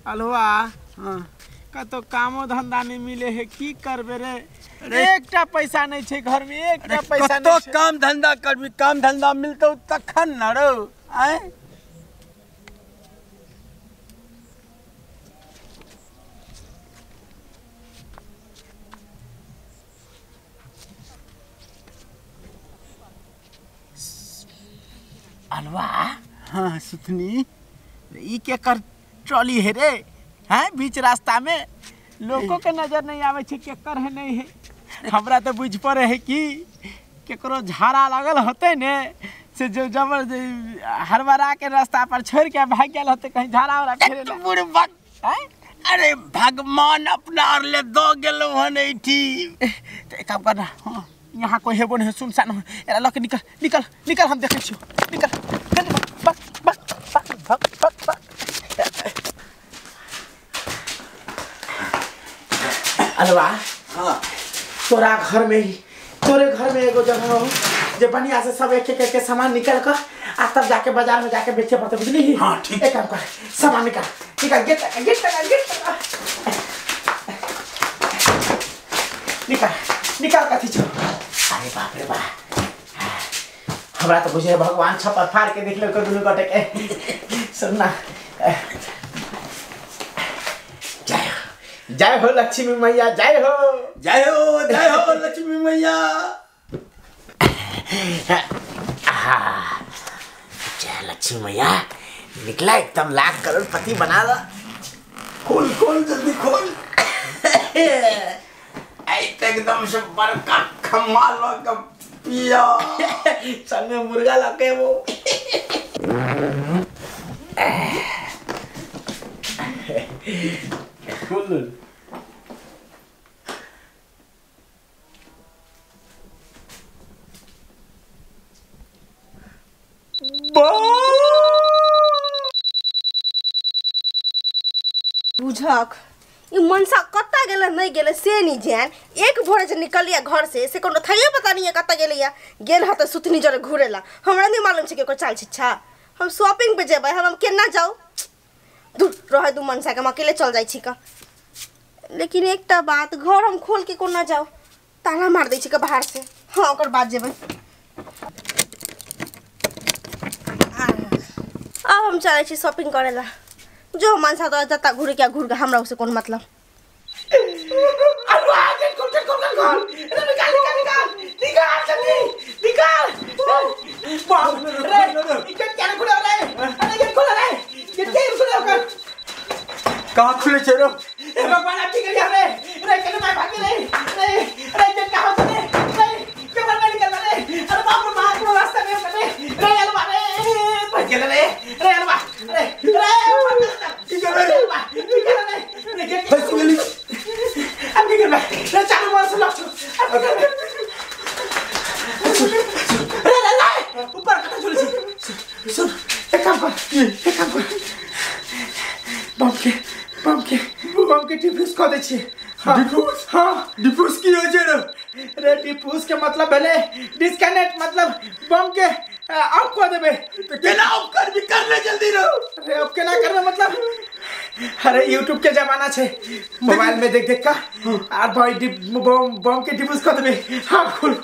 अलवा का तो कामो धंधा नहीं मिले है की करबे रे। एकटा पैसा नहीं छे घर में, एकटा पैसा नहीं छे। काम धंधा करबी, काम धंधा मिलतो तखन न रो आए। अलवा हाँ सुथनी ई के कर ट्रॉली है रे हैं बीच रास्ता में लोगों के नजर नहीं आवे छे के कर है नहीं है। हमरा तो बुझ पड़े है कि केकरो झाड़ा लगल होते ने से जो जबर हरबरा के रास्ता पर छोड़ के भाग गेल होते कहीं झाड़ा वाला फेरे ला बुढ़ बक। अरे भगवान अपना ले दो गेलो हन एठी। तो एक काम करना हाँ यहाँ कोई हेबो नहीं सुनसान हो एरा लके निकल निकल निकल हम देखे छियो निकल बक बक बक बक बक बक। अलवा हाँ तोरा घर में ही तोरे घर में एगो जगह हो जे बढ़िया से सब एक एक सामान निकल कर आ तब जाके बाजार में जाके बेचे पड़ते बुझली। हाँ ठीक। एक काम कर सामान निकाल निकाल गेट निकाल निकाल कथी छो। अरे बाप रे बाप हमरा तो बुझे भगवान छप्पर फाड़ के देख लो दुनू गोटे के सुनना। जय हो लक्ष्मी मैया जय हो जय हो जय हो लक्ष्मी मैया। जय लक्ष्मी मैया निकला एकदम लाख करोड़पति बना दो। खोल खोल जल्दी खोल। एकदम से बड़का खमाल का पिया संग में मुर्गा लगे वो। खोल बुझक ई मनसा कत्ता गेले नहीं गेले से नहीं जान। एक भोरे से निकलिया घर से कोनो थैये पता नहीं है कत्ता गेले या गेल हत सुतनी जरे घुरेला। हमरा नहीं मालूम छै के को चाल छिछा हम शॉपिंग पे जेबै हम केना जाऊ दूर रह दू मनसा के हम अकेले चल जाई छी का। लेकिन एकटा बात घर हम खोल के कोना जाऊ ताला मार दै छी के बाहर से। हां ओकर बाद जेबै। अब हम चले छी शॉपिंग करेला जो मनसा तो जता घुरे क्या घुर हमरा उसे कौन मतलब। अलवा गेट खोल निकाल निकाल निकाल निकाल जल्दी निकाल। बाप रे गेट क्या खुला रे। अरे गेट खुला रे गेट खुला कर कहां खुले छे रो। ए भगवान ठीक कर रे रे केने मैं भाग रे रे रे गेट कहां से रे कमर में निकल रे। अरे बाप रे बाहर पूरा रास्ता में रे अलवा रे भाग गेल रे अलवा रे डिफ्यूज की हो जे रो। रे डिफ्यूज के मतलब भेले डिस्कनेक्ट मतलब बम के ऑफ कर देबे तो केना ऑफ कर भी कर ले जल्दी रो। अरे अब केना करबे मतलब अरे YouTube के जमाना छे मोबाइल में देख देख का और भाई बम के डिफ्यूज कर देबे। हां खोल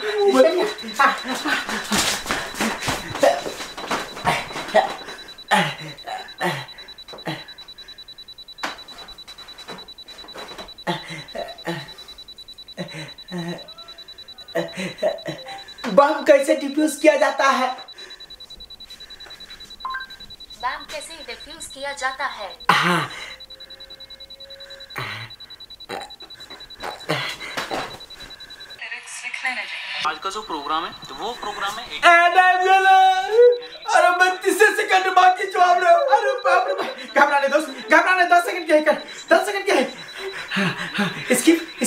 बम कैसे डिफ्यूज किया जाता है। बम कैसे डिफ्यूज किया जाता है। हाँ आज का जो प्रोग्राम है तो वो प्रोग्राम है अरे 32 सेकंड बाकी जवाब दो। अरे बाप रे घबराने दोस्त घबराने 10 सेकंड के कर 10 सेकंड के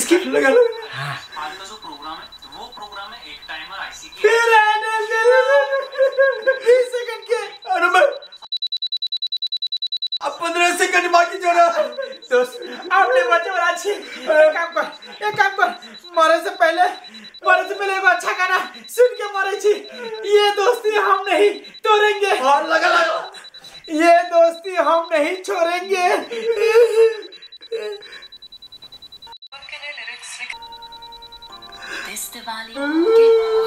स्किप लगा लो। आज का जो प्रोग्राम है तो वो प्रोग्राम है एक टाइमर आईसी की। फिर 20 सेकंड के। अरे मैं अब 15 सेकंड बाकी जो रो। दोस्त आपने बचे वाला अच्छी एक काम कर मरे से पहले एक अच्छा गाना सुन के मरे छी। ये दोस्ती हम नहीं तोड़ेंगे। और लगा ये दोस्ती हम नहीं छोड़ेंगे। This Diwali, get